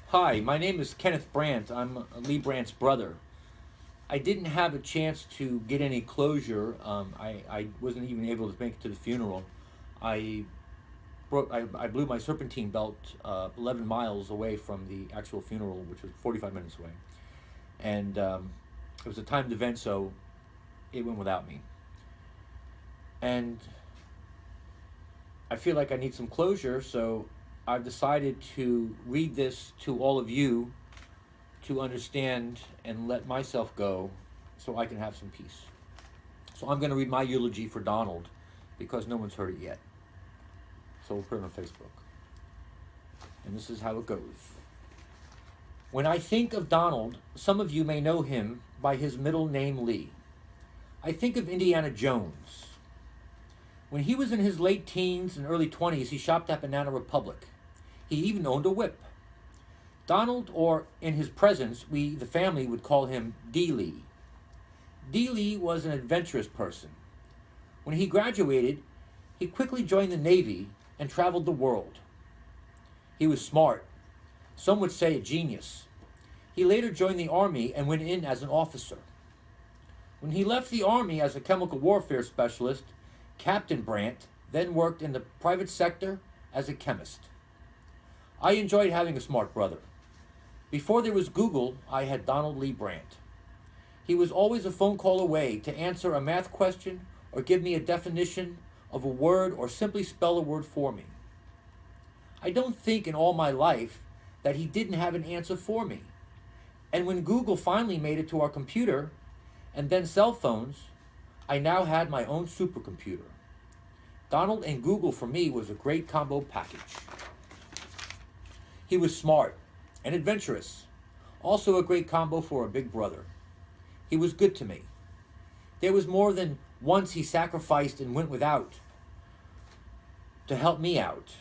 Hi, my name is Kenneth Brandt. I'm Lee Brandt's brother. I didn't have a chance to get any closure. I wasn't even able to make it to the funeral. I I blew my serpentine belt 11 miles away from the actual funeral, which was 45 minutes away. And it was a timed event, so it went without me. And I feel like I need some closure, so I've decided to read this to all of you to understand and let myself go so I can have some peace. So I'm going to read my eulogy for Donald because no one's heard it yet. So we'll put it on Facebook. And this is how it goes. When I think of Donald, some of you may know him by his middle name Lee. I think of Indiana Jones. When he was in his late teens and early 20s, he shopped at Banana Republic. He even owned a whip. Donald, or in his presence, we, the family, would call him D. Lee. D. Lee was an adventurous person. When he graduated, he quickly joined the Navy and traveled the world. He was smart. Some would say a genius. He later joined the Army and went in as an officer. When he left the Army as a chemical warfare specialist, Captain Brandt then worked in the private sector as a chemist. I enjoyed having a smart brother. Before there was Google, I had Donald Lee Brandt. He was always a phone call away to answer a math question or give me a definition of a word or simply spell a word for me. I don't think in all my life that he didn't have an answer for me. And when Google finally made it to our computer, and then cell phones, I now had my own supercomputer. Donald and Google for me was a great combo package. He was smart and adventurous, also a great combo for a big brother. He was good to me. There was more than once he sacrificed and went without to help me out,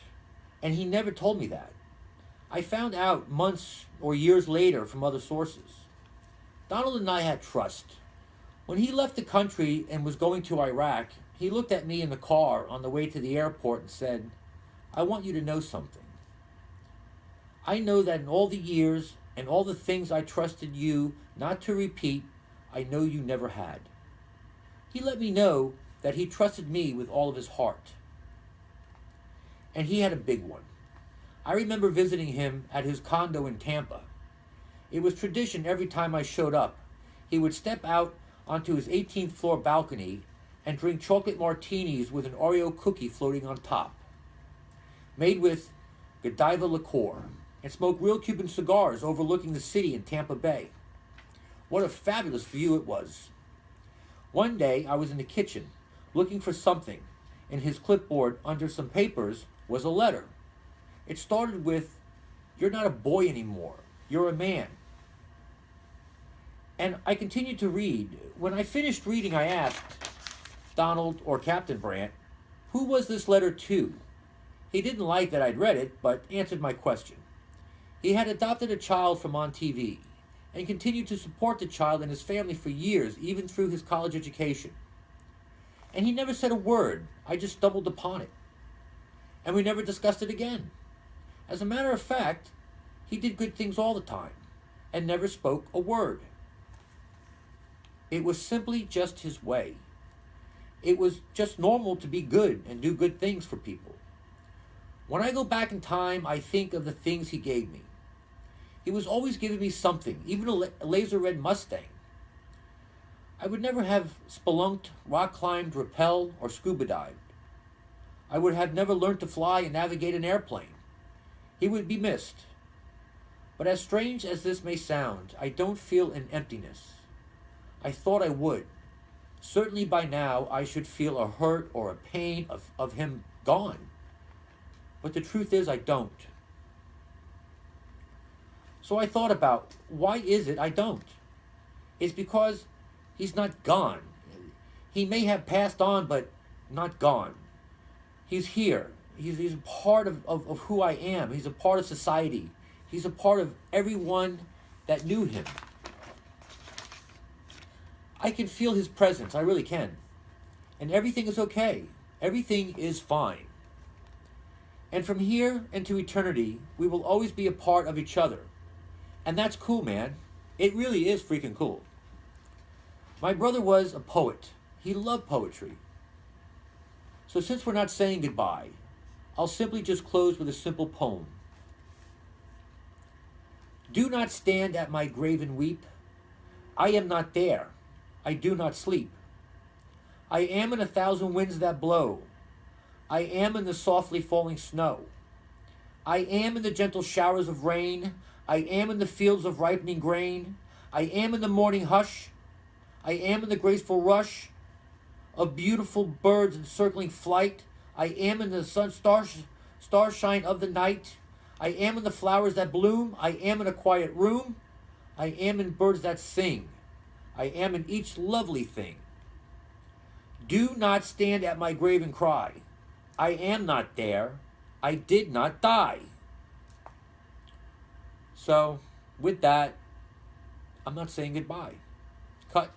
and he never told me that. I found out months or years later from other sources. Donald and I had trust. When he left the country and was going to Iraq, he looked at me in the car on the way to the airport and said, "I want you to know something. I know that in all the years and all the things I trusted you not to repeat, I know you never had." He let me know that he trusted me with all of his heart. And he had a big one. I remember visiting him at his condo in Tampa. It was tradition every time I showed up. He would step out onto his 18th floor balcony and drink chocolate martinis with an Oreo cookie floating on top, made with Godiva liqueur, and smoke real Cuban cigars overlooking the city in Tampa Bay. What a fabulous view it was. One day I was in the kitchen looking for something. In his clipboard under some papers was a letter. It started with, "You're not a boy anymore. You're a man." And I continued to read. When I finished reading, I asked Donald, or Captain Brandt, who was this letter to? He didn't like that I'd read it, but answered my question. He had adopted a child from on TV and continued to support the child and his family for years, even through his college education. And he never said a word. I just stumbled upon it. And we never discussed it again. As a matter of fact, he did good things all the time and never spoke a word. It was simply just his way. It was just normal to be good and do good things for people. When I go back in time, I think of the things he gave me. He was always giving me something, even a laser red Mustang. I would never have spelunked, rock climbed, rappelled, or scuba dived. I would have never learned to fly and navigate an airplane. He would be missed. But as strange as this may sound, I don't feel an emptiness. I thought I would. Certainly by now I should feel a hurt or a pain of him gone. But the truth is I don't. So I thought about, why is it I don't? It's because he's not gone. He may have passed on, but not gone. He's here. He's a part of who I am. He's a part of society. He's a part of everyone that knew him. I can feel his presence. I really can. And everything is okay. Everything is fine. And from here into eternity, we will always be a part of each other. And that's cool, man. It really is freaking cool. My brother was a poet. He loved poetry. So since we're not saying goodbye, I'll simply just close with a simple poem. Do not stand at my grave and weep. I am not there. I do not sleep. I am in 1,000 winds that blow. I am in the softly falling snow. I am in the gentle showers of rain. I am in the fields of ripening grain. I am in the morning hush. I am in the graceful rush of beautiful birds in circling flight. I am in the starshine of the night. I am in the flowers that bloom. I am in a quiet room. I am in birds that sing. I am in each lovely thing. Do not stand at my grave and cry. I am not there. I did not die. So, with that, I'm not saying goodbye. Cut.